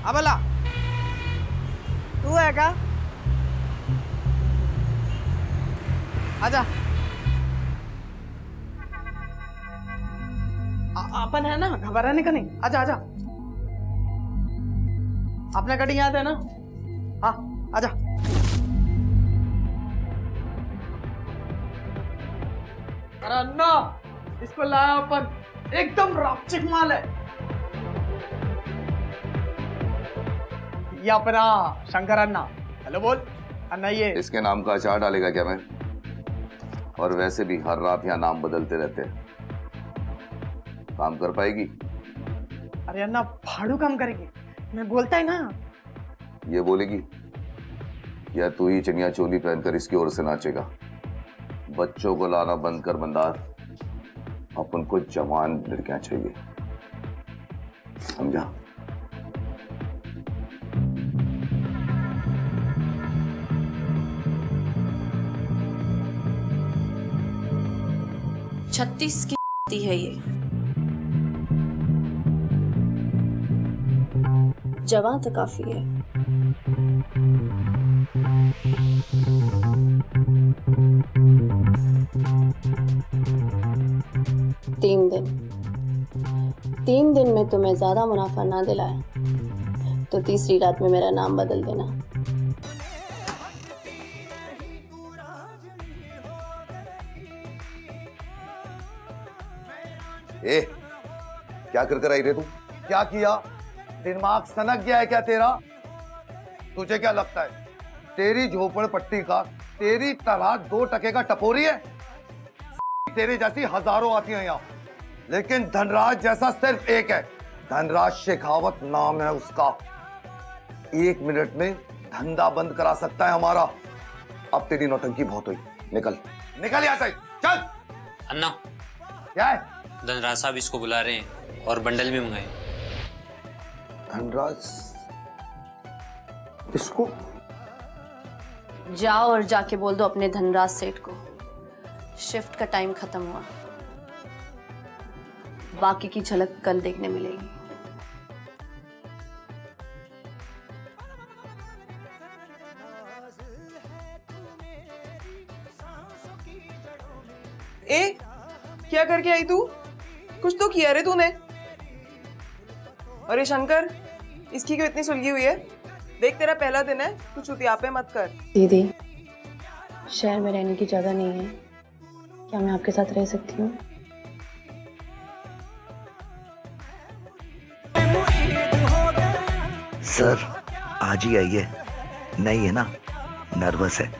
अबला तू है क्या? आजा। अपन है ना, घबराने का नहीं। आजा आजा, अपने कटिंग याद है ना? हाँ आजा। अरे अन्ना, इसको लाया अपन, एकदम रापचिक माल है। ये अपना शंकर अन्ना। हेलो बोल अन्ना। ये इसके नाम का अचार डालेगा क्या मैं? और वैसे भी हर रात यहाँ नाम बदलते रहते हैं, काम कर पाएगी? अरे अन्ना फाड़ू काम करेगी, मैं बोलता है ना। ये बोलेगी या तू ही चनिया चोली पहनकर इसकी ओर से नाचेगा? बच्चों को लाना बंद कर मंदार, अपन को जवान लड़कियां चाहिए, समझा? छत्तीस की है ये। जवान तो काफी है। तीन दिन में तुम्हें ज्यादा मुनाफा ना दिलाया तो तीसरी रात में मेरा नाम बदल देना। ए, क्या कर आई रे तू? क्या किया? दिमाग सनक गया है क्या तेरा? तुझे क्या लगता है तेरी झोपड़पट्टी का तेरी तरह 2 टके का टपोरी है? तेरे जैसी हजारों आती हैं यहाँ, लेकिन धनराज जैसा सिर्फ एक है। धनराज शेखावत नाम है उसका। 1 मिनट में धंधा बंद करा सकता है हमारा। अब तेरी नौटंकी बहुत हुई, निकल निकल यहाँ से, चल। अन्ना, क्या है? धनराज साहब इसको बुला रहे हैं और बंडल भी मंगाए। धनराज इसको? जाओ और जाके बोल दो अपने धनराज सेठ को शिफ्ट का टाइम खत्म हुआ, बाकी की झलक कल देखने मिलेगी। ए, क्या करके आई तू? कुछ तो किया रे तूने। अरे शंकर, इसकी क्यों इतनी सुलगी हुई है? देख तेरा पहला दिन है, तू चुतियापे मत कर। दीदी, शहर में रहने की जगह नहीं है, क्या मैं आपके साथ रह सकती हूँ? सर आज ही आइए। नहीं है ना, नर्वस है।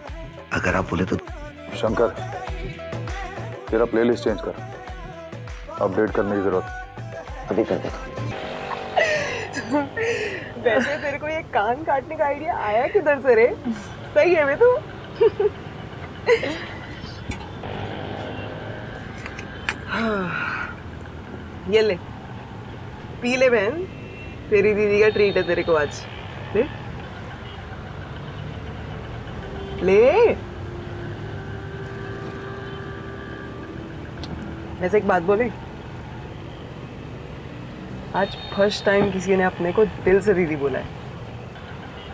अगर आप बोले तो। शंकर, तेरा प्लेलिस्ट चेंज कर, अपडेट करने की जरूरत। अभी कर देता। वैसे तेरे को ये कान काटने का आइडिया आया किधर से रे? सही है वे तू। ये ले, पी ले बहन, तेरी दीदी का ट्रीट है तेरे को आज। ले ले। वैसे एक बात बोले, आज फर्स्ट टाइम किसी ने अपने को दिल से दीदी बोला है।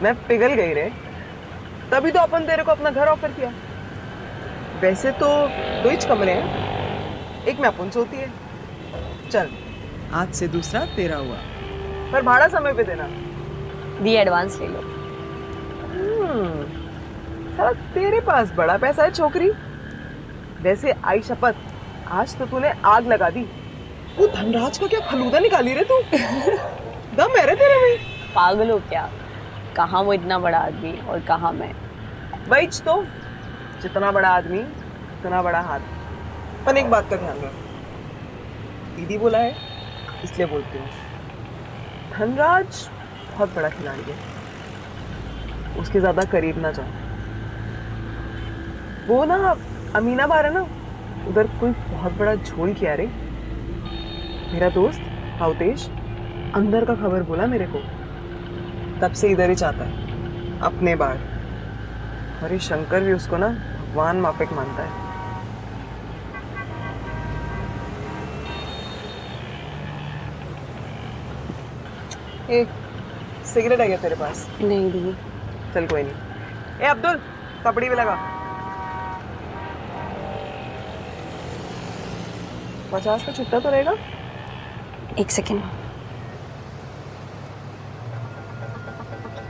मैं पिघल गई रे, तभी तो अपन तेरे को अपना घर ऑफर किया। वैसे तो 2 ही कमरे हैं, एक में अपन सोती है। चल, आज से दूसरा तेरा हुआ, पर भाड़ा समय पे देना। दी एडवांस ले लो। साला तेरे पास बड़ा पैसा है छोकरी। वैसे आई शपथ, आज तो तूने आग लगा दी। वो धनराज का क्या फलूदा निकाली रे तू? दम है रे तेरे में। पागल हो क्या? कहाँ वो इतना बड़ा आदमी और कहाँ मैं। वही तो, जितना बड़ा आदमी उतना बड़ा हाथ। पर एक बात का ध्यान रख, दीदी बोला है इसलिए बोलती हूँ, धनराज बहुत बड़ा खिलाड़ी है, उसके ज्यादा करीब ना जाओ। वो ना अमीना बार है ना, उधर कोई बहुत बड़ा झोल किया रे। मेरा दोस्त हाउतेश अंदर का खबर बोला मेरे को, तब से इधर ही चाहता है अपने बार। अरे शंकर भी उसको ना भगवान माफिक मानता है। ए, सिगरेट है क्या तेरे पास? नहीं दी। चल कोई नहीं। ए अब्दुल, कपड़ी भी लगा। 50 का छुट्टा तो रहेगा? एक सेकेंड।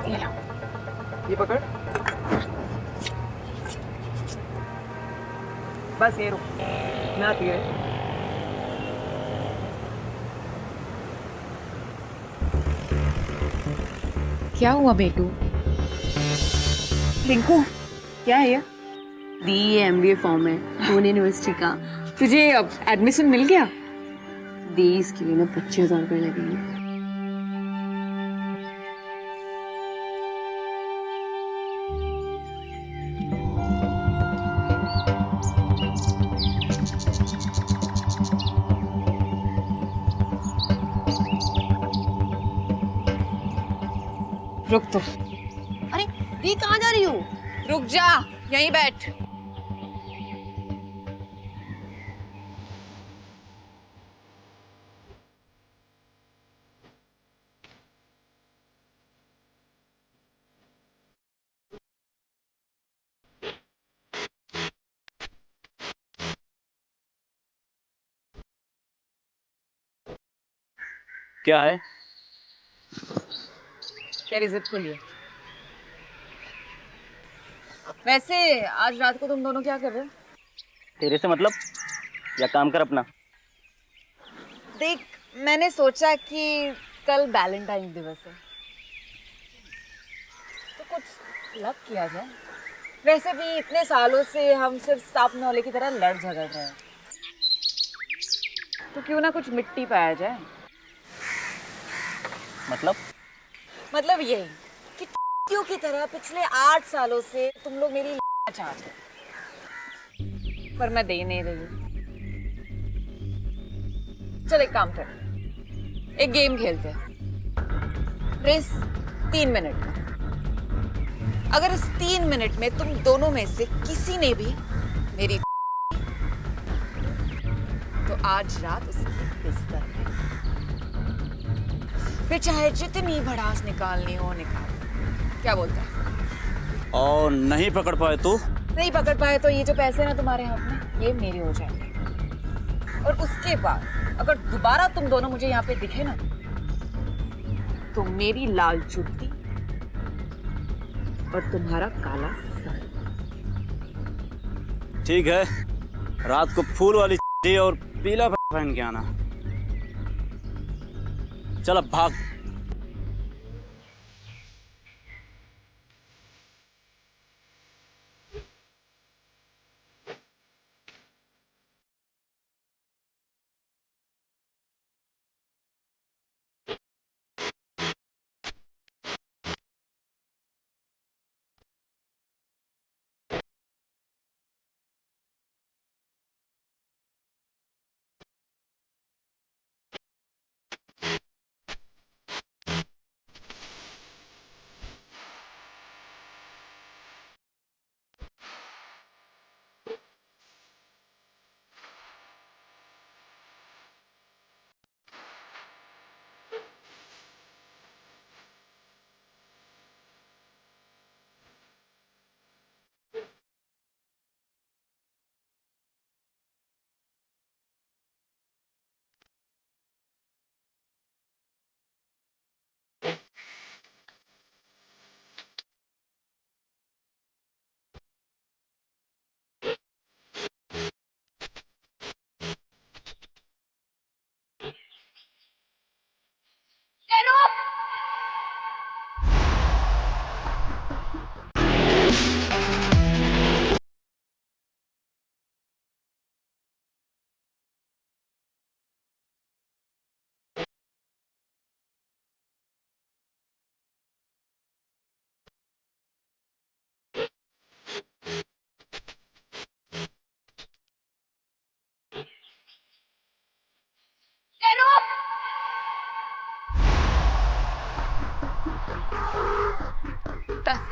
ये लो। ये पकड़। बस ये रुक, मैं आती है। क्या हुआ बेटू? रिंकू, क्या है ये? दी ये MBA फॉर्म है पुणे यूनिवर्सिटी का। तुझे अब एडमिशन मिल गया? दी इसके लिए ना 25,000 रुपये लगेंगे। रुक तो। अरे दी कहाँ जा रही हो? रुक जा, यहीं बैठ। क्या है? तेरी जिद खुली है। वैसे आज रात को तुम दोनों क्या कर रहे हो? तेरे से मतलब? या काम कर अपना। देख, मैंने सोचा कि कल वैलेंटाइन दिवस है तो कुछ लव किया जाए। वैसे भी इतने सालों से हम सिर्फ सांप नौले की तरह लड़ झगड़ रहे हैं, तो क्यों ना कुछ मिट्टी पाया जाए। मतलब यही कि टियों की तरह पिछले 8 सालों से तुम लोग मेरी चाहते हो, पर मैं दे नहीं रही। चल एक काम कर, एक गेम खेलते हैं। रेस 3 मिनट में। अगर इस 3 मिनट में तुम दोनों में से किसी ने भी मेरी तो आज रात उसके बिस्तर में, फिर चाहे जितनी भड़ास निकालनी हो निकाल। क्या बोलता है? और नहीं पकड़ पाए तो? नहीं पकड़ पाए तो ये जो पैसे ना तुम्हारे हाथ में, ये मेरे हो जाएंगे। और उसके बाद अगर दोबारा तुम दोनों मुझे यहाँ पे दिखे ना, तो मेरी लाल जुत्ती और तुम्हारा काला सर। ठीक है, रात को फूल वाली और पीला पहन के आना। चल अब भाग।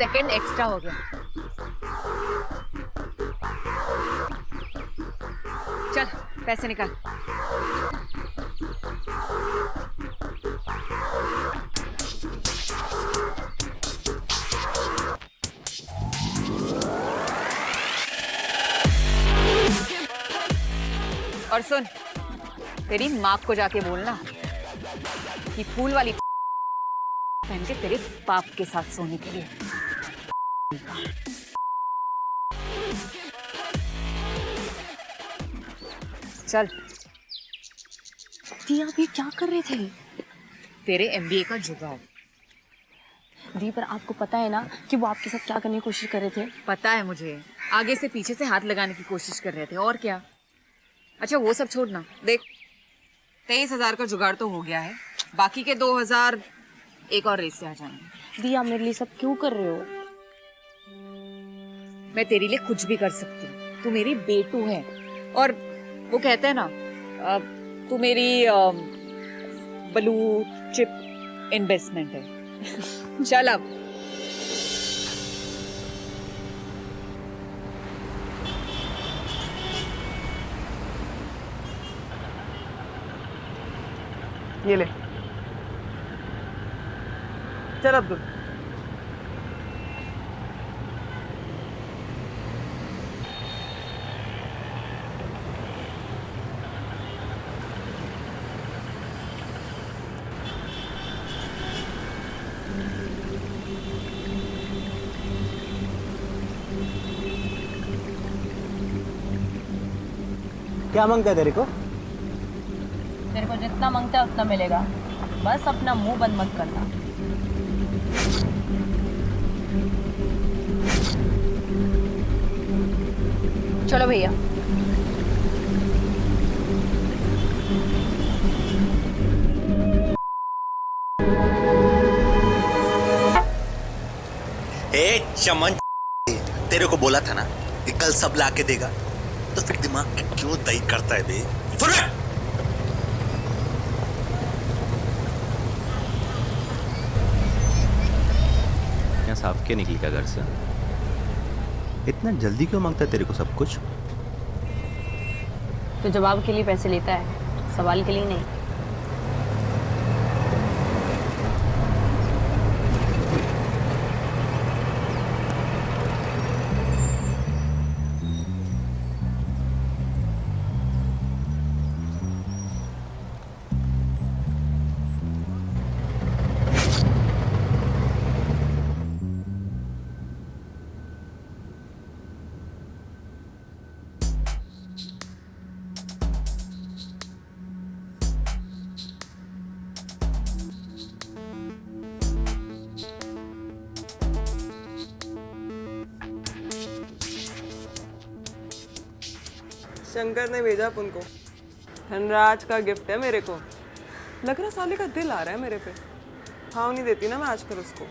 सेकंड एक्स्ट्रा हो गया। चल पैसे निकाल। और सुन, तेरी माँ को जाके बोलना कि फूल वाली पहन के तेरे बाप के साथ सोने के लिए। चल। दी आप ये क्या कर रहे थे? तेरे MBA का जुगाड़। दी पर आपको पता है ना कि वो आपके साथ क्या करने की कोशिश कर रहे थे? पता है मुझे, आगे से पीछे से हाथ लगाने की कोशिश कर रहे थे, और क्या। अच्छा वो सब छोड़ना, देख 23,000 का जुगाड़ तो हो गया है, बाकी के 2,000 एक और रेस से आ जाएंगे। दी आप मेरे लिए सब क्यों कर रहे हो? मैं तेरे लिए कुछ भी कर सकती हूँ, तू मेरी बेटू है। और वो कहते हैं ना, तू मेरी ब्लू चिप इन्वेस्टमेंट है। चल अब। ये ले, चल अब्दुल। क्या मांगता है तेरे को? तेरे को जितना मांगता है उतना मिलेगा, बस अपना मुंह बंद मत करना। चलो भैया। ए चमन, तेरे को बोला था ना कि कल सब ला के देगा, तो फिर दिमाग क्यों दही करता है बे? साफ के निकली क्या घर से? इतना जल्दी क्यों मांगता है तेरे को सब कुछ? तो जवाब के लिए पैसे लेता है, सवाल के लिए नहीं। शंकर ने भेजा अपन को, धनराज का गिफ्ट है मेरे को। लग रहा साले का दिल आ रहा है मेरे पे। भाव नहीं देती ना मैं आजकल उसको।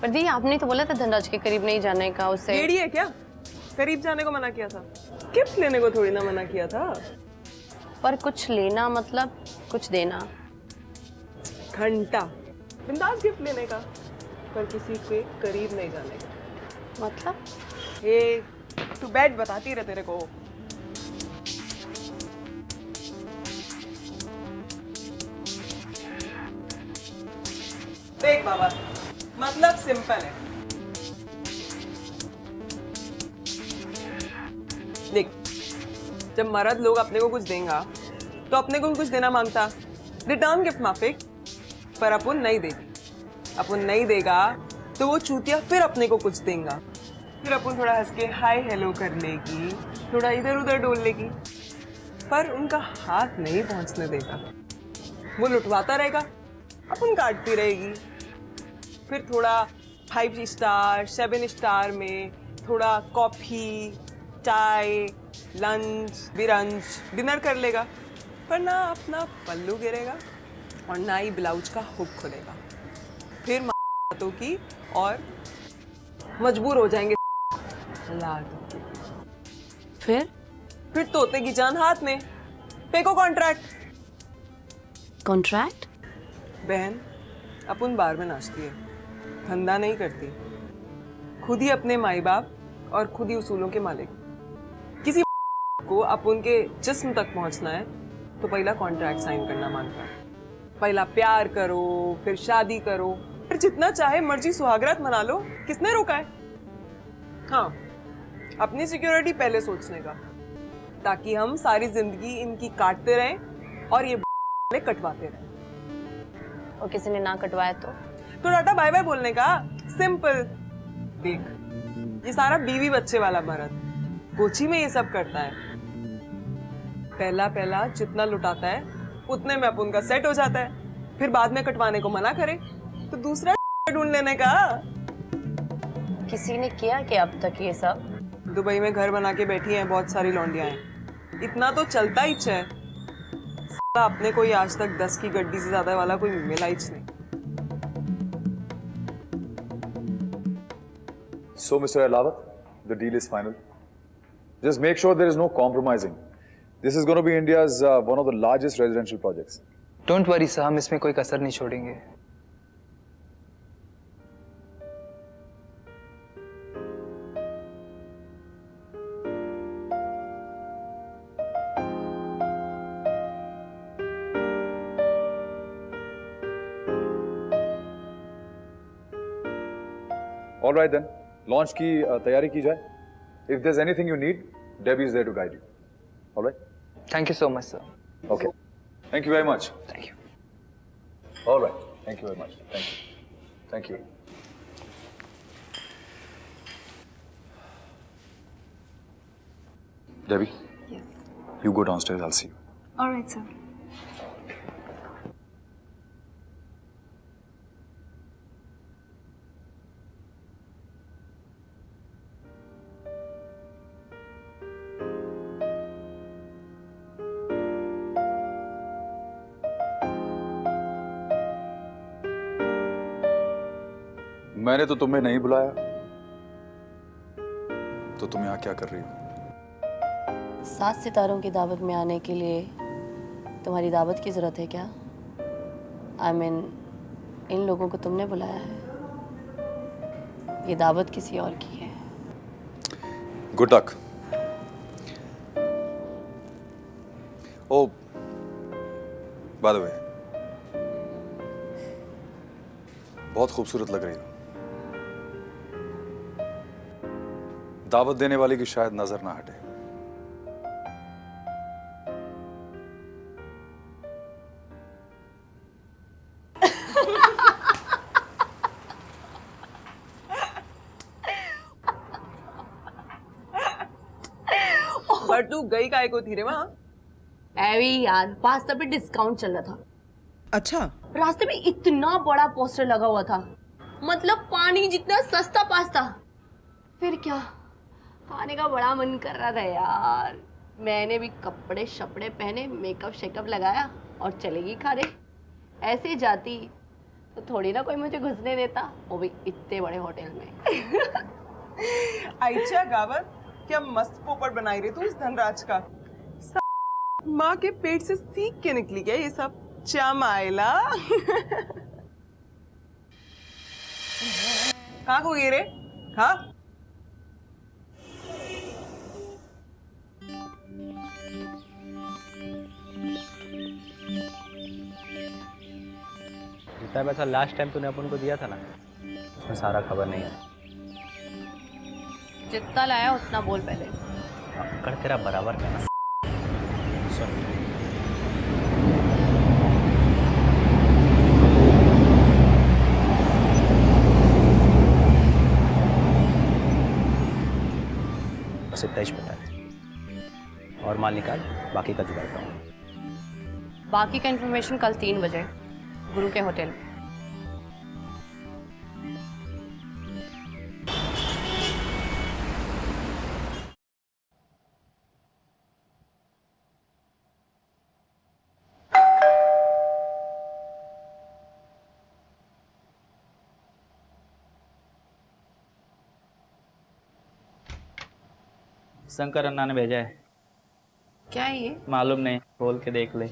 पर दी आपने तो बोला था धनराज के करीब नहीं जाने का, उससे येड़ी है क्या? करीब जाने को मना किया था, गिफ्ट लेने को थोड़ी ना मना किया था। पर कुछ लेना मतलब कुछ देना। घंटा बिंदास गिफ्ट लेने का, पर किसी के करीब नहीं जाने का। मतलब ये तू बैठ, बताती रहे तेरे को। देख बाबा, मतलब सिंपल है। देख, जब मर्द लोग अपने को कुछ देंगे तो अपने को भी कुछ देना मांगता, रिटर्न गिफ्ट माफिक। पर अपन नहीं देगी, अपन नहीं देगा तो वो चूतिया फिर अपने को कुछ देगा। फिर अपन थोड़ा हंस के हाय हेलो कर लेगी, थोड़ा इधर उधर डोल लेगी, पर उनका हाथ नहीं पहुंचने देगा। वो लुटवाता रहेगा, अपन काटती रहेगी। फिर थोड़ा 5 स्टार 7 स्टार में थोड़ा कॉफी, चाय, लंच, बिरंच, डिनर कर लेगा, पर ना अपना पल्लू गिरेगा और ना ही ब्लाउज का हुक खुलेगा। फिर बातों की और मजबूर हो जाएंगे लाड। फिर तोते की जान हाथ में, फेंको कॉन्ट्रैक्ट। कॉन्ट्रैक्ट? बहन, अपन बार में नाचती है, धंधा नहीं करती। खुद ही अपने माई बाप और खुद ही उसूलों के मालिक। किसी को अपन के जिस्म तक पहुंचना है तो पहला कॉन्ट्रैक्ट साइन करना मांगता है। पहला प्यार करो, फिर शादी करो, फिर जितना चाहे मर्जी सुहागरात मना लो। किसने रोका है? हाँ, अपनी सिक्योरिटी पहले सोचने का। ताकि हम सारी जिंदगी इनकी काटते रहें और ये कटवाते रहें। और किसी ने ना कटवाया तो टाटा बाय बाय बोलने का सिंपल। देख, ये सारा बीवी बच्चे वाला मर्द कोची में ये सब करता है। पहला पहला जितना लुटाता है उतने में अपन का सेट हो जाता है, फिर बाद में कटवाने को मना करे तो दूसरा ढूंढ लेने का। किसी ने किया क्या अब तक ये सब? दुबई में घर बना के बैठी हैं बहुत सारी लौंडियां हैं, इतना तो चलता ही है। अपने को ही आज तक 10 की गड्डी से ज्यादा वाला कोई मिला ही नहीं। So, Mr. Alawat, the deal is final. Just make sure there is no compromising. This is going to be India's one of the largest residential projects. Don't worry sir, हम इसमें कोई कसर नहीं छोड़ेंगे। All right then, launch की तैयारी की जाए. If there's anything you need, Debbie is there to guide you. All right? Thank you so much sir. Okay. Thank you very much. Thank you. All right. Thank you very much. Thank you. Thank you. Debbie. Yes. You go downstairs. I'll see you. All right, sir. मैंने तो तुम्हें नहीं बुलाया, तो तुम यहाँ क्या कर रही हो? 7 सितारों की दावत में आने के लिए तुम्हारी दावत की जरूरत है क्या? I mean, इन लोगों को तुमने बुलाया है, ये दावत किसी और की है। Good luck. Oh, by the way, बहुत खूबसूरत लग रही हो। दावत देने वाले की शायद नजर ना हटे। पर तू गई काय को थी रे वहां? अरे यार, पास्ता पे डिस्काउंट चल रहा था। अच्छा, रास्ते में इतना बड़ा पोस्टर लगा हुआ था, मतलब पानी जितना सस्ता पास्ता। फिर क्या, खाने का बड़ा मन कर रहा था यार। मैंने भी कपड़े शपड़े पहने, मेकअप शेकअप लगाया और चलेगी खाने। ऐसे जाती तो थोड़ी ना कोई मुझे घुसने देता, वो भी इतने बड़े होटल में। आइचा गावत, क्या मस्त पोपट बनाई रही तू इस धनराज का। माँ के पेट से सीख के निकली क्या ये सब चमाइला? कहाँ को गई रे? हाँ, जितना पैसा लास्ट टाइम तूने अपन को दिया था ना, उसमें सारा खबर नहीं है। जितना लाया उतना बोल पहले। कर तेरा बराबर का ना। सुन, बस इतना ही पता है, और माल निकाल, बाकी का जुगाड़ करूँ। बाकी का इन्फॉर्मेशन कल 3 बजे गुरु के होटल। शंकर अन्ना ने भेजा है। क्या है ये? मालूम नहीं, खोल के देख ले।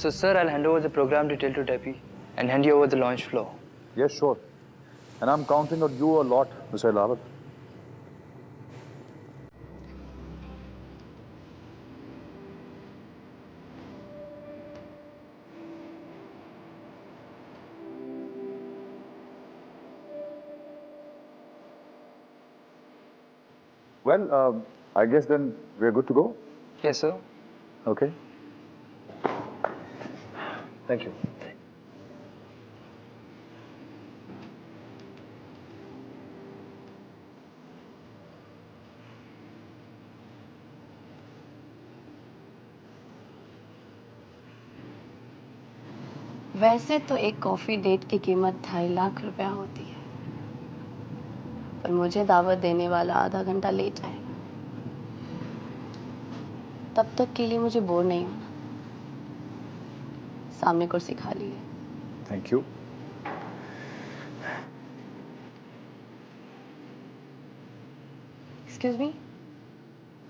So, sir, I'll hand over the program detail to Debbie and hand you over the launch floor. Yes, sure. And I'm counting on you a lot, Mr. Ilawat. Well, I guess then we're good to go. Yes, sir. Okay. Thank you. वैसे तो एक coffee date की कीमत 2.5 लाख रुपया होती है, पर मुझे दावत देने वाला आधा घंटा लेट आएगा। तब तक के लिए मुझे बोर नहीं होना। सामने कुर्सी खाली है। Thank you. Excuse me?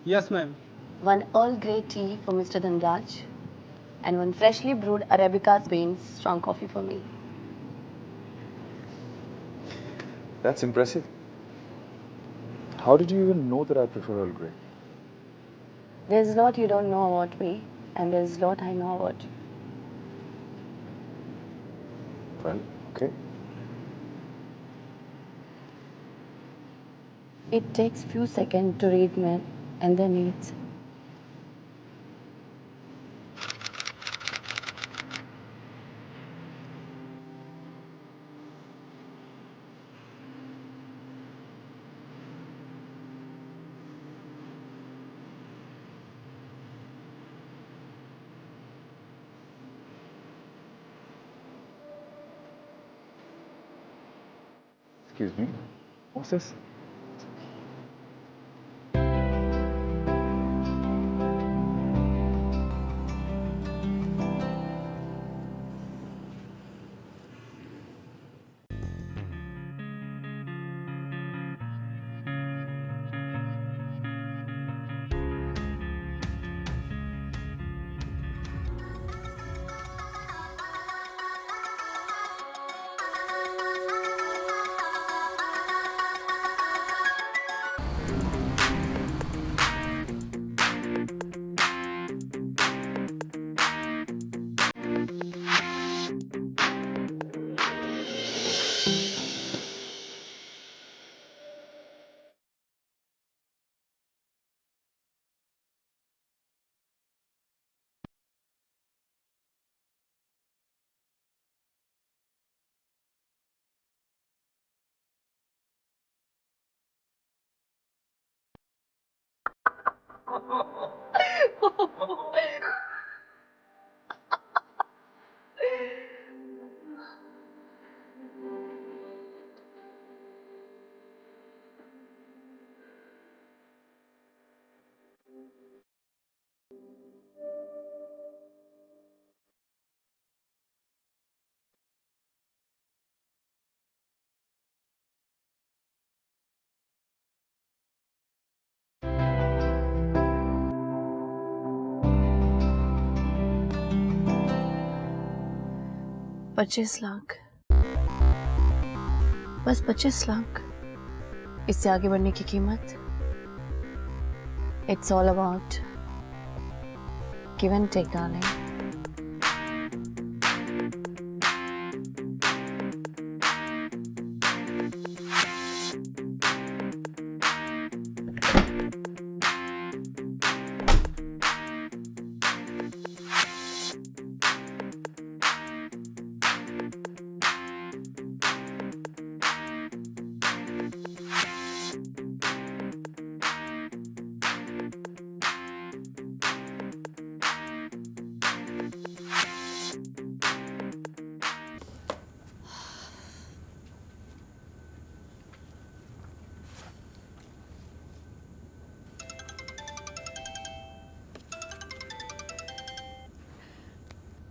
Yes, ma'am. One Earl Grey tea for Mr. Dhanraj and one freshly brewed Arabica beans strong coffee for me. That's impressive. How did you even know that I prefer Earl Grey? There's a lot you don't know about me and there's a lot I know about you. Well, okay. It takes few seconds to read men and their needs. Excuse me. What's this? $25 lakh, बस 25 लाख। इससे आगे बढ़ने की कीमत it's all about give and take darling.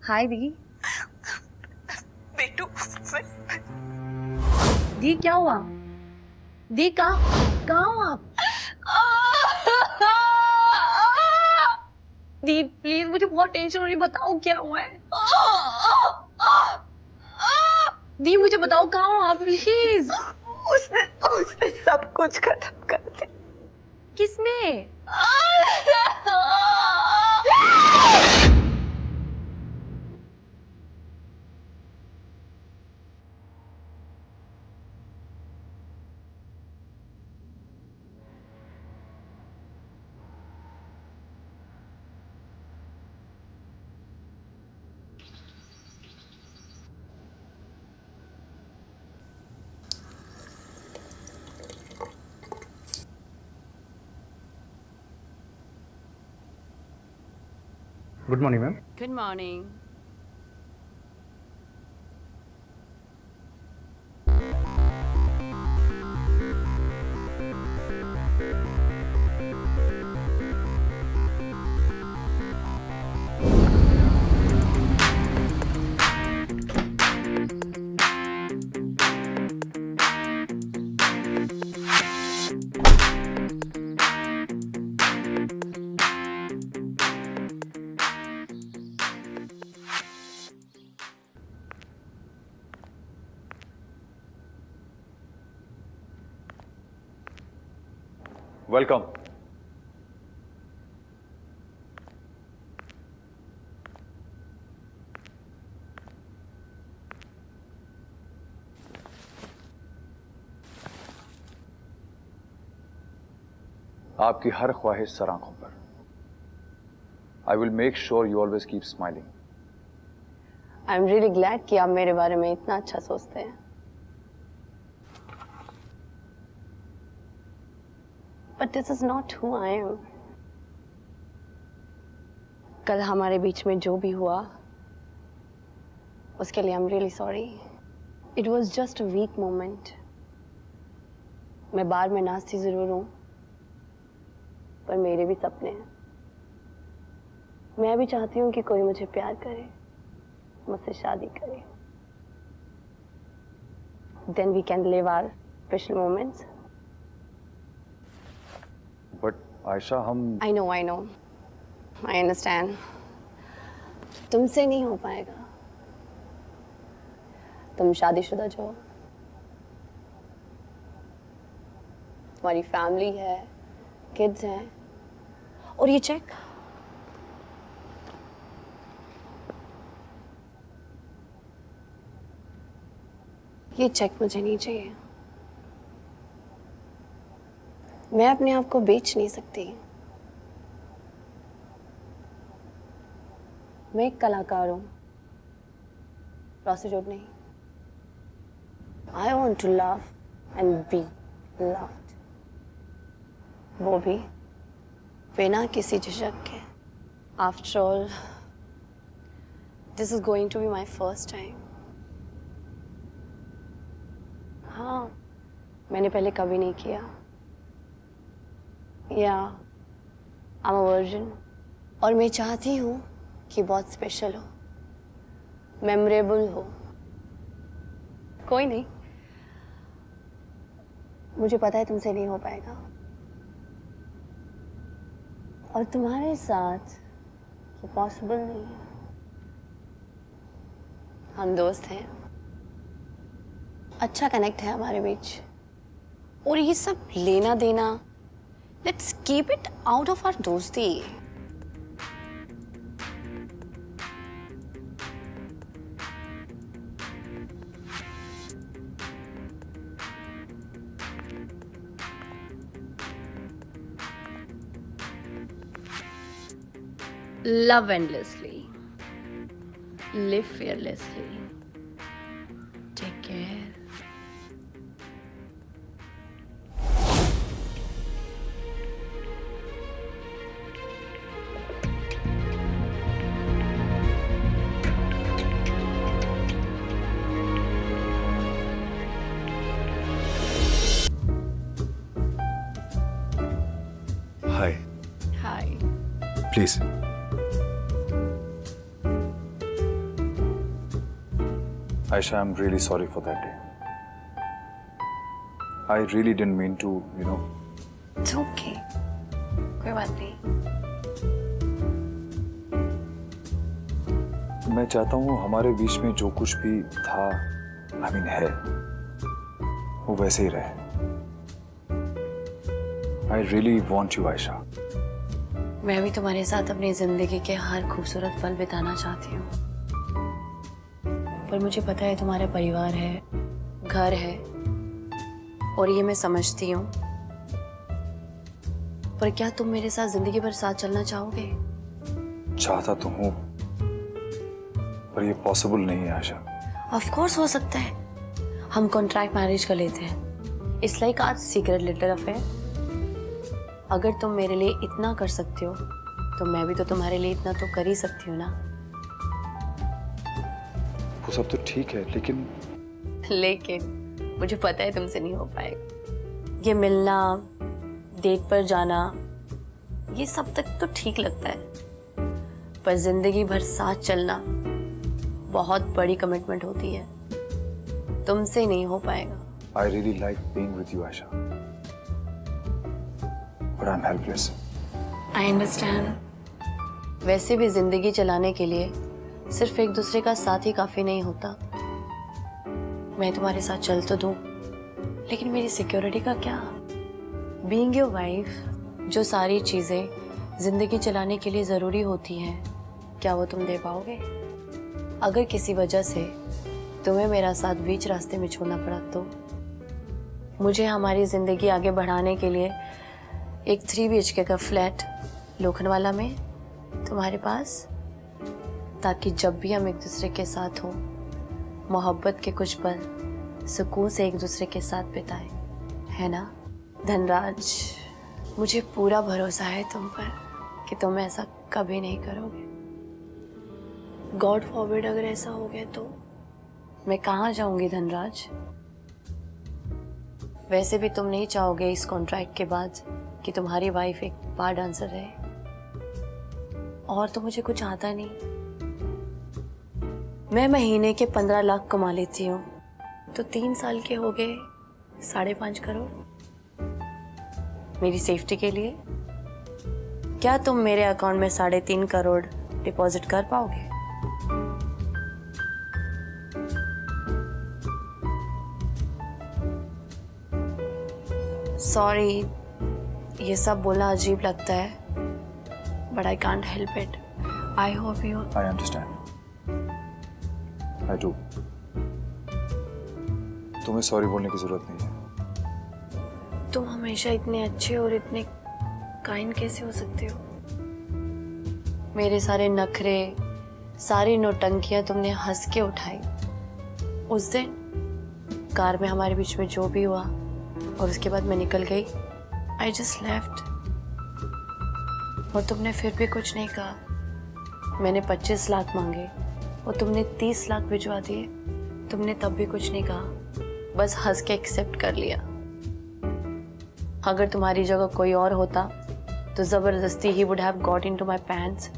Hi दी। बेटू दी क्या हुआ? दी कहाँ हो आप? दी प्लीज, मुझे बहुत टेंशन हो रही, बताओ क्या हुआ है। दी मुझे बताओ कहाँ हो आप, प्लीज। उसने उसने सब कुछ खत्म कर दिया। किसने? Good morning ma'am. Good morning. Welcome. आपकी हर ख्वाहिश सर आंखों पर। I will make sure you always keep smiling. I am really glad कि आप मेरे बारे में इतना अच्छा सोचते हैं। But this is not who I am. कल हमारे बीच में जो भी हुआ उसके लिए I'm really sorry. It was just a weak moment. मैं बार में नाचती जरूर हूँ, पर मेरे भी सपने हैं। मैं भी चाहती हूँ कि कोई मुझे प्यार करे, मुझसे शादी करे। Then we can live our special moments. But Ayesha, हम I know, I understand. तुमसे नहीं हो पाएगा। तुम शादीशुदा जो हो, तुम्हारी फैमिली है, किड्स हैं, और ये चेक, मुझे नहीं चाहिए। मैं अपने आप को बेच नहीं सकती। मैं एक कलाकार हूँ, प्रॉस्टिट्यूट नहीं। I want to love and be loved. वो भी बिना किसी झिझक के। After all, this is going to be my first time. हाँ, मैंने पहले कभी नहीं किया। Yeah, I'm a virgin. और मैं चाहती हूँ कि बहुत स्पेशल हो, मेमोरेबल हो। कोई नहीं, मुझे पता है तुमसे नहीं हो पाएगा, और तुम्हारे साथ ये पॉसिबल नहीं है। हम दोस्त हैं, अच्छा कनेक्ट है हमारे बीच, और ये सब लेना देना, let's keep it out of our दोस्ती। Love endlessly, live fearlessly, take care. Hi. Hi. Please. Aisha, I'm really sorry for that day. I really didn't mean to, you know. It's okay. कोई बात नहीं। मैं चाहता हूँ हमारे बीच में जो कुछ भी था, है, वो वैसे ही रहे। I really want you, Ayesha. मैं भी तुम्हारे साथ अपनी जिंदगी के हर खूबसूरत पल बिताना चाहती हूँ, पर मुझे पता है तुम्हारा परिवार है, घर है, और ये मैं समझती हूँ। पर क्या तुम मेरे साथ जिंदगी भर साथ चलना चाहोगे? चाहता तो हूँ, पर ये पॉसिबल नहीं है आयशा। ऑफ कोर्स हो सकता है। हम कॉन्ट्रैक्ट मैरिज कर लेते हैं। It's like our secret little affair. अगर तुम मेरे लिए इतना कर सकते हो, तो मैं भी तो तुम्हारे लिए इतना तो कर ही सकती हूँ ना। वो सब तो ठीक है, लेकिन मुझे पता है तुमसे नहीं हो पाएगा। ये मिलना, डेट पर जाना, ये सब तक तो ठीक लगता है, पर जिंदगी भर साथ चलना बहुत बड़ी कमिटमेंट होती है। तुमसे नहीं हो पाएगा। I really like being with you, Ayesha, but I'm helpless. I understand. वैसे भी जिंदगी चलाने के लिए सिर्फ एक दूसरे का साथ ही काफी नहीं होता। मैं तुम्हारे साथ चल तो दूं, लेकिन मेरी सिक्योरिटी का क्या? बीइंग योर वाइफ, जो सारी चीजें जिंदगी चलाने के लिए जरूरी होती हैं, क्या वो तुम दे पाओगे? अगर किसी वजह से तुम्हें मेरा साथ बीच रास्ते में छोड़ना पड़ा, तो मुझे हमारी जिंदगी आगे बढ़ाने के लिए एक 3 BHK का फ्लैट लोखंडवाला में तुम्हारे पास, ताकि जब भी हम एक दूसरे के साथ हों, मोहब्बत के कुछ पल सुकून से एक दूसरे के साथ बिताएं, है ना? धनराज, मुझे पूरा भरोसा है तुम पर कि तुम ऐसा कभी नहीं करोगे। गॉड फॉरबिड अगर ऐसा हो गया तो मैं कहाँ जाऊंगी धनराज? वैसे भी तुम नहीं चाहोगे इस कॉन्ट्रैक्ट के बाद कि तुम्हारी वाइफ एक बार डांसर रहे, और तो मुझे कुछ आता नहीं। मैं महीने के 15 लाख कमा लेती हूँ, तो 3 साल के हो गए 5.5 करोड़ मेरी सेफ्टी के लिए। क्या तुम मेरे अकाउंट में 3.5 करोड़ डिपॉजिट कर पाओगे? सॉरी, ये सब बोलना अजीब लगता है, but I can't help it. I hope you. I understand. I do. तुम्हें सॉरी बोलने की जरूरत नहीं है। तुम हमेशा इतने अच्छे और इतने काइंड कैसे हो सकते हो? मेरे सारे नखरे, सारी नौटंकियां तुमने हंस के उठाई। उस दिन कार में हमारे बीच में जो भी हुआ, और उसके बाद मैं निकल गई। आई जस्ट लेफ्ट, और तुमने फिर भी कुछ नहीं कहा। मैंने 25 लाख मांगे और तुमने 30 लाख भिजवा दिए। तुमने तब भी कुछ नहीं कहा, बस हंस के एक्सेप्ट कर लिया। अगर तुम्हारी जगह कोई और होता तो जबरदस्ती ही would have got into my pants.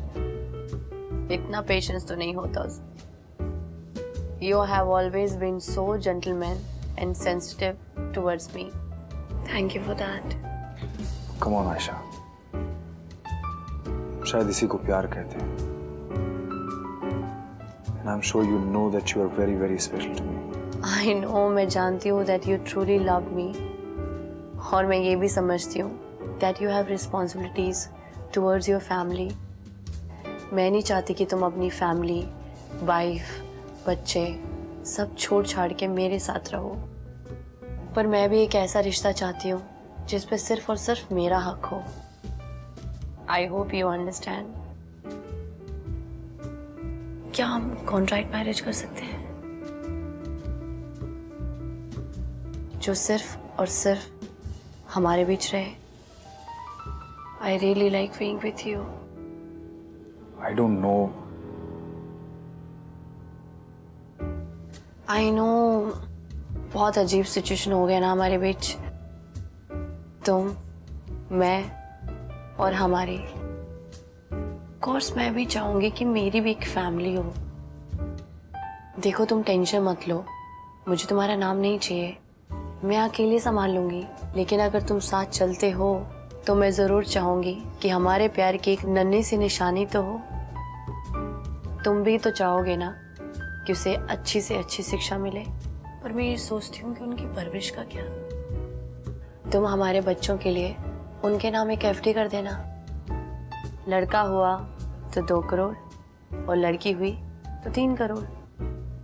इतना पेशेंस तो नहीं होता उसमें। You have always been so gentleman and sensitive towards me. Thank you for that. Come on, Ayesha, शायद इसी को प्यार कहते हैं। And I'm sure you know that you are very, very special to me. I know, मैं जानती हूँ that you truly love me, और मैं ये भी समझती हूँ that you have responsibilities towards your family. मैं नहीं चाहती कि तुम अपनी फैमिली, वाइफ, बच्चे सब छोड़ छाड़ के मेरे साथ रहो, पर मैं भी एक ऐसा रिश्ता चाहती हूँ जिस पे सिर्फ और सिर्फ मेरा हक हो। I hope you understand. क्या हम कॉन्ट्रैक्ट मैरिज कर सकते हैं, जो सिर्फ और सिर्फ हमारे बीच रहे? I really like being with you. I don't know. I know, बहुत अजीब सिचुएशन हो गया ना हमारे बीच। तुम, मैं और हमारी। कोर्स मैं भी चाहूंगी कि मेरी भी एक फैमिली हो। देखो, तुम टेंशन मत लो, मुझे तुम्हारा नाम नहीं चाहिए, मैं अकेले संभाल लूंगी। लेकिन अगर तुम साथ चलते हो तो मैं जरूर चाहूंगी कि हमारे प्यार की एक नन्ही सी निशानी तो हो। तुम भी तो चाहोगे ना कि उसे अच्छी से अच्छी शिक्षा मिले, पर मैं ये सोचती हूँ कि उनकी परवरिश का क्या। तुम हमारे बच्चों के लिए उनके नाम एक एफडी कर देना। लड़का हुआ तो 2 करोड़ और लड़की हुई तो 3 crore.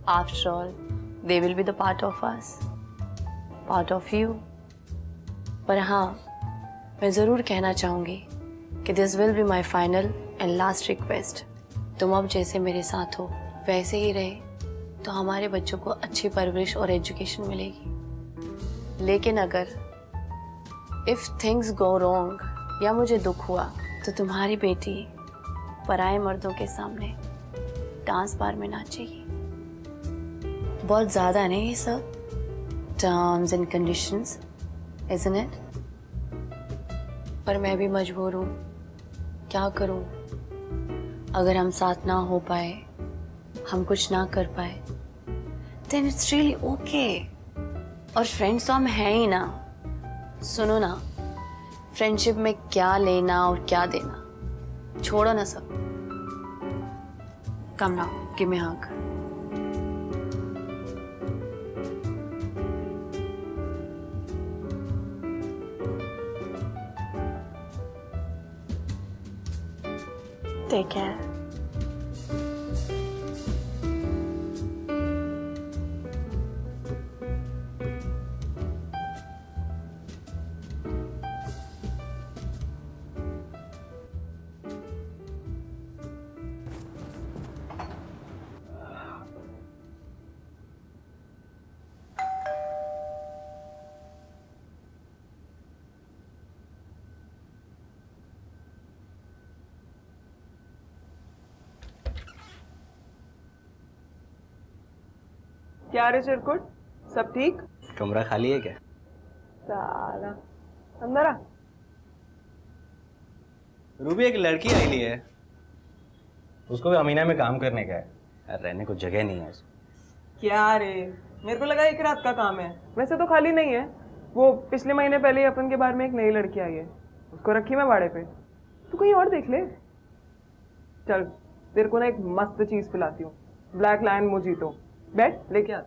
After all they will be the part of us, part of you. पर हाँ, मैं ज़रूर कहना चाहूँगी कि this will be my final and last request. तुम अब जैसे मेरे साथ हो वैसे ही रहे तो हमारे बच्चों को अच्छी परवरिश और एजुकेशन मिलेगी। लेकिन अगर इफ़ थिंग्स गो रॉन्ग या मुझे दुख हुआ तो तुम्हारी बेटी पराए मर्दों के सामने डांस बार में नाचेगी। बहुत ज़्यादा नहीं ये सब terms and conditions, isn't it? पर मैं भी मजबूर हूँ, क्या करूँ? अगर हम साथ ना हो पाए, हम कुछ ना कर पाए, देन इट्स रियली ओके। और फ्रेंड्स तो हम हैं ही ना। सुनो ना, फ्रेंडशिप में क्या लेना और क्या देना, छोड़ो ना सब। कम नाउ, गिव मी हग। Take care. क्या रे चिरकुट, सब ठीक? कमरा खाली है क्या? साला अंदर आ। रूबी एक लड़की आई ली है, उसको भी अमीना में काम करने का है यार, रहने को जगह नहीं है उसको। क्या रे, मेरे को लगा एक रात का काम है। वैसे तो खाली नहीं है, वो पिछले महीने पहले ही अपन के बार में एक नई लड़की आई है, उसको रखी मैं भाड़े पे। तू कहीं और देख ले। चल तेरे को ना एक मस्त चीज पिलाती हूँ, ब्लैक लायन मोजीतो। बैठ, लेके आ।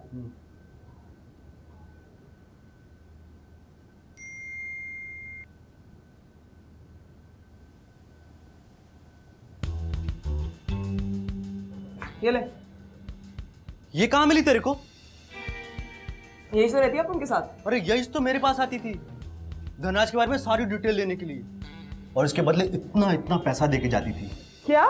ये ले। ये कहाँ मिली तेरे को? यही से रहती है अपन के साथ। अरे यही तो मेरे पास आती थी धनराज के बारे में सारी डिटेल लेने के लिए, और इसके बदले इतना इतना पैसा देके जाती थी। क्या?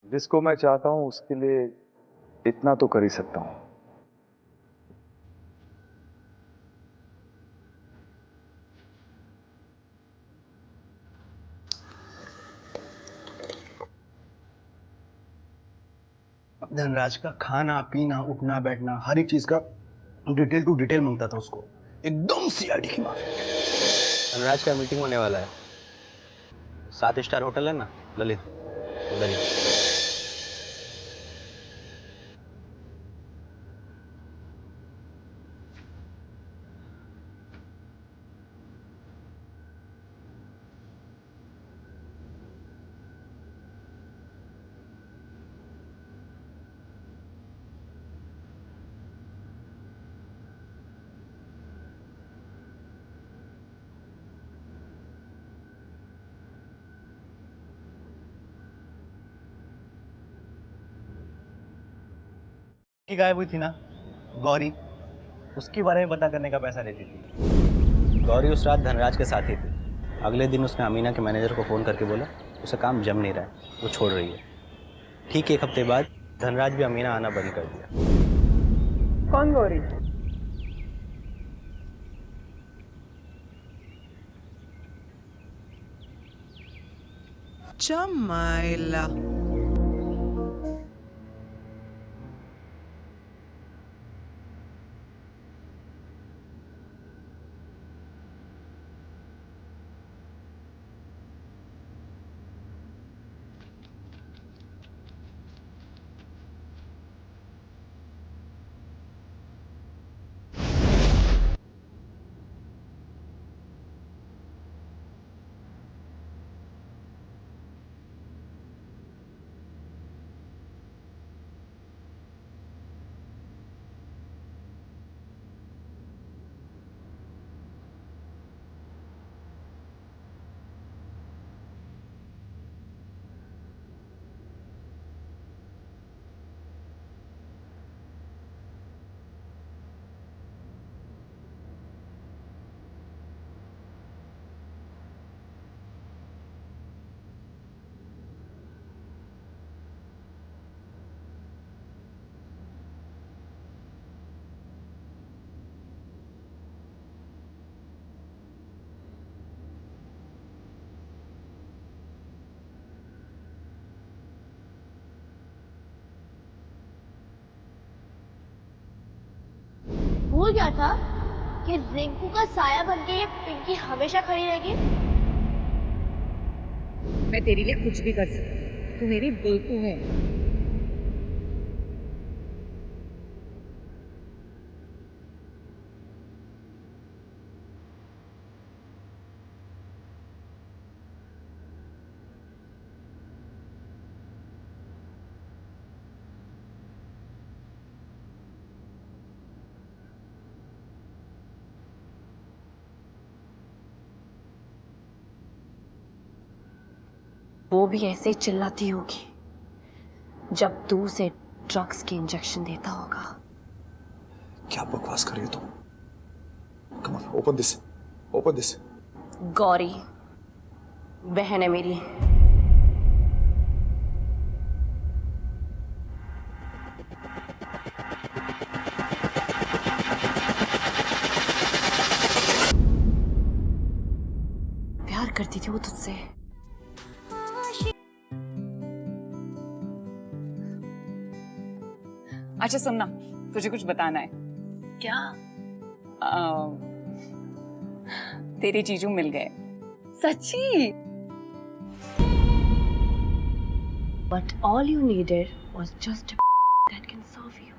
जिसको मैं चाहता हूं उसके लिए इतना तो कर ही सकता हूं। धनराज का खाना पीना उठना बैठना हर एक चीज का डिटेल टू डिटेल मांगता था उसको, एकदम सीआईडी की माफी। धनराज का मीटिंग होने वाला है, 7 स्टार होटल है ना ललित, उधर ही। की गायब हुई थी ना गौरी, उसके बारे में पता करने का पैसा देती थी। गौरी उस रात धनराज के साथ ही थी। अगले दिन उसने अमीना के मैनेजर को फ़ोन करके बोला उसे काम जम नहीं रहा है, वो छोड़ रही है। ठीक 1 हफ्ते बाद धनराज भी अमीना आना बंद कर दिया। कौन गौरी? चमाइला। भूल गया था कि रिंकू का साया बन के ये पिंकी हमेशा खड़ी रहेगी। मैं तेरे लिए कुछ भी कर सकती, तू मेरी बेटी है। वो भी ऐसे ही चिल्लाती होगी जब तू उसे ड्रग्स के इंजेक्शन देता होगा। क्या बकवास कर रही हो तुम? Come on, open this, open this. Gauri बहन है मेरी। प्यार करती थी वो तुझसे। अच्छा सुनना, तुझे कुछ बताना है। क्या? तेरे जीजू मिल गए। सच्ची? But all you needed was just a that can serve you.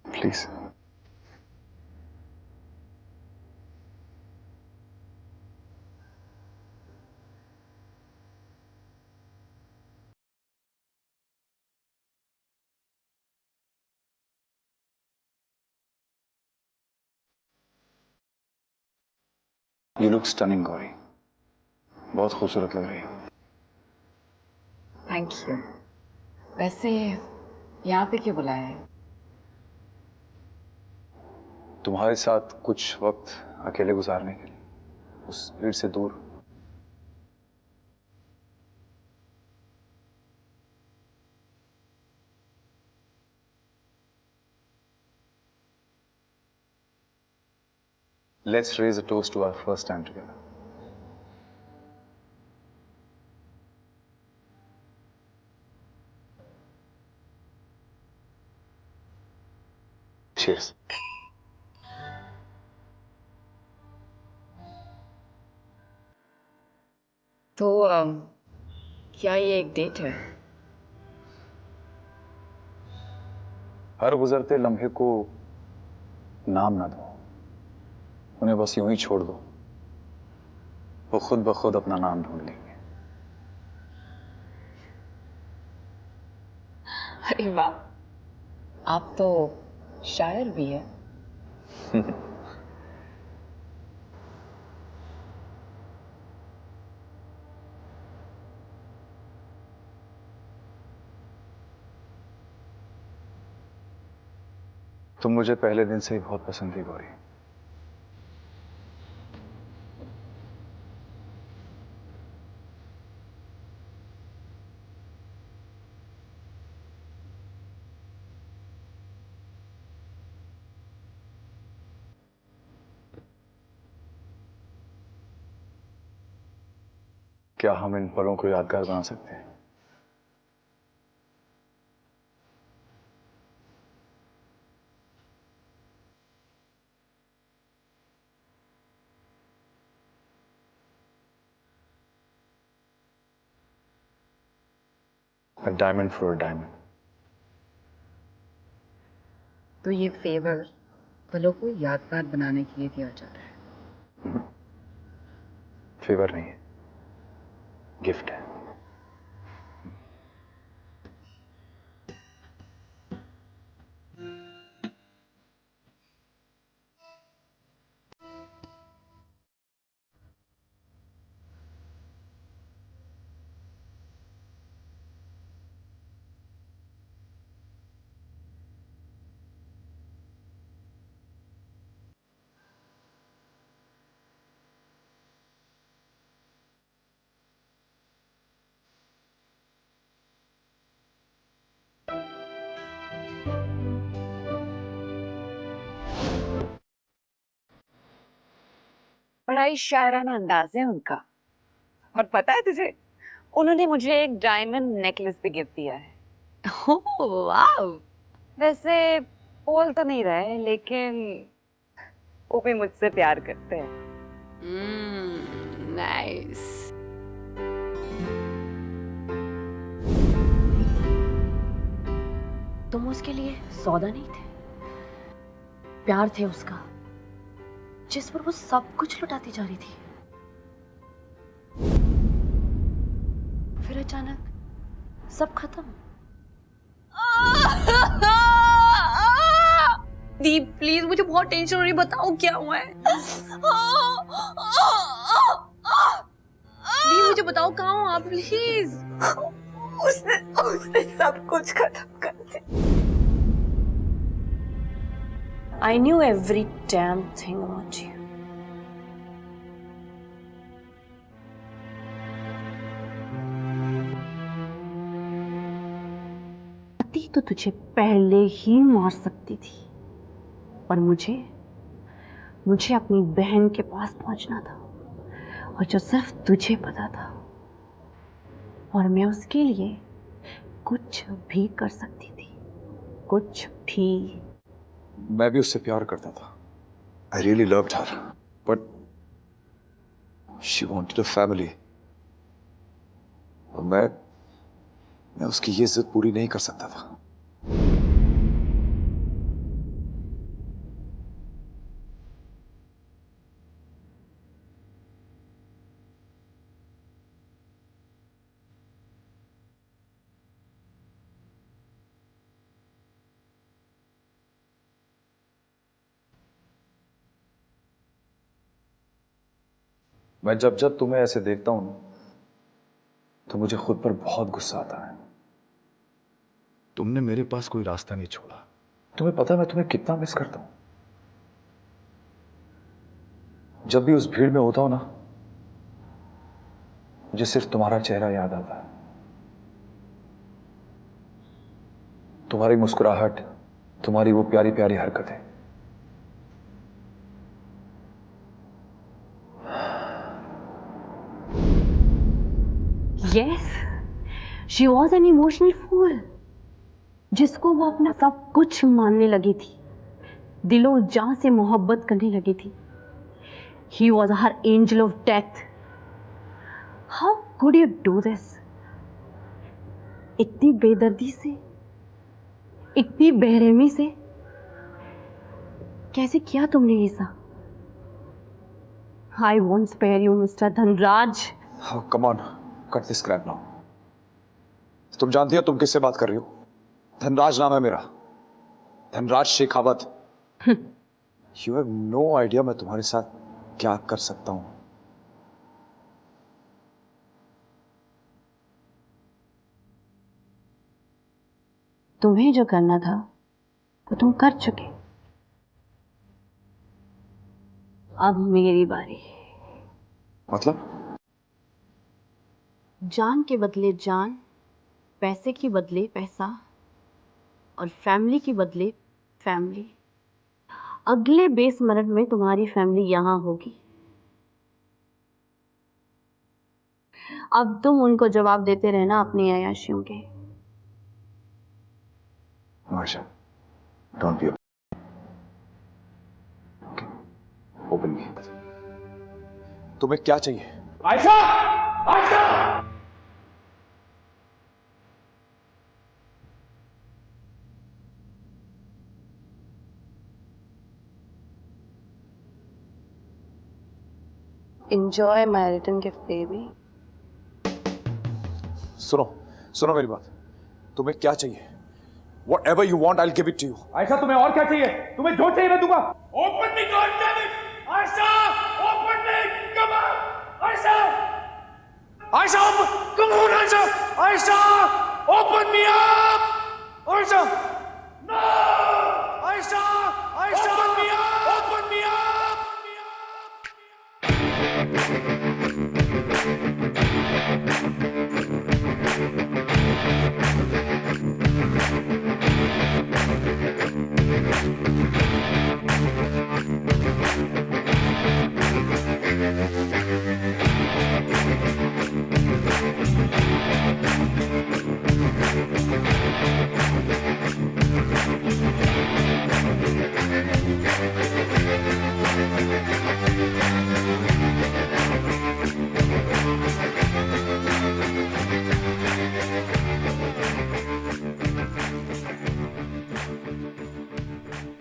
Please. You look stunning, Gauri. बहुत खूबसूरत लग रही है। Thank you. वैसे यहाँ पे क्यों बुलाया है? तुम्हारे साथ कुछ वक्त अकेले गुजारने के लिए, उस भीड़ से दूर। Let's raise a toast to our first time together. Cheers. तो क्या ये एक डेट है? हर गुजरते लम्हे को नाम ना दो, उन्हें बस यूं ही छोड़ दो, वो खुद ब खुद अपना नाम ढूंढ लेंगे। अरे वाह, आप तो शायर भी है। तुम मुझे पहले दिन से ही बहुत पसंद थी गौरी। क्या हम इन पलों को यादगार बना सकते हैं? A diamond for a diamond. तो ये फेवर पलों को यादगार बनाने के लिए दिया जा रहा है। फेवर नहीं है, गिफ्ट है। बड़ा ही शायराना अंदाज है उनका। और पता है तुझे, उन्होंने मुझे एक डायमंड नेकलेस भी गिफ्ट दिया है। ओह वाह। वैसे बोल तो नहीं रहे, लेकिन वो भी मुझसे प्यार करते हैं। नाइस। तुम उसके लिए सौदा नहीं थे, प्यार थे उसका, जिस पर वो सब कुछ लुटाती जा रही थी। फिर अचानक सब खत्म। दीप प्लीज, मुझे बहुत टेंशन हो रही, बताओ क्या हुआ है। दीप मुझे बताओ कहाँ हो आप, प्लीज। उसने सब कुछ खत्म कर दिया। I knew every damn thing about you. तो तुझे पहले ही मार सकती थी, पर मुझे अपनी बहन के पास पहुंचना था, और जो सिर्फ तुझे पता था, और मैं उसके लिए कुछ भी कर सकती थी, कुछ भी। मैं भी उससे प्यार करता था। I really loved her, but she wanted a family. और मैं उसकी ये जिद पूरी नहीं कर सकता था। मैं जब जब तुम्हें ऐसे देखता हूं ना, तो मुझे खुद पर बहुत गुस्सा आता है। तुमने मेरे पास कोई रास्ता नहीं छोड़ा। तुम्हें पता है मैं तुम्हें कितना मिस करता हूं। जब भी उस भीड़ में होता हूं ना, मुझे सिर्फ तुम्हारा चेहरा याद आता है, तुम्हारी मुस्कुराहट, तुम्हारी वो प्यारी प्यारी हरकतें। Yes, she was an emotional fool, जिसको वो अपना सब कुछ मानने लगी थी, दिलो जान से मोहब्बत करने लगी थी। He was her angel of death. How could you do this? इतनी बेदर्दी से, इतनी बेरहमी से कैसे किया तुमने ये सब? I won't spare you, Mr. Dhanraj. Oh, come on, cut this crap now. तुम जानती हो तुम किससे बात कर रही हो? धनराज नाम है मेरा, Dhanraj Shekhawat. You have no idea मैं तुम्हारे साथ क्या कर सकता हूं। तुम्हें जो करना था वो तुम कर चुके। अब मेरी बारी। मतलब? जान के बदले जान, पैसे के बदले पैसा और फैमिली के बदले फैमिली। अगले 20 मिनट में तुम्हारी फैमिली यहाँ होगी। अब तुम उनको जवाब देते रहना अपनी अय्याशियों के। मार्शा, डोंट बी ओपन मी। तुम्हें क्या चाहिए? Ayesha! Ayesha! Enjoy my return gift, baby. सुनो, सुनो मेरी बात। तुम्हें क्या चाहिए? Whatever you want, I'll give it to you. Ayesha, तुम्हें और क्या चाहिए? तुम्हें जो चाहिए मैं दूंगा। Open me, God damn it! Ayesha, open me, come on, Ayesha, Ayesha, come on, Ayesha, Ayesha, open me up, Ayesha, no, Ayesha,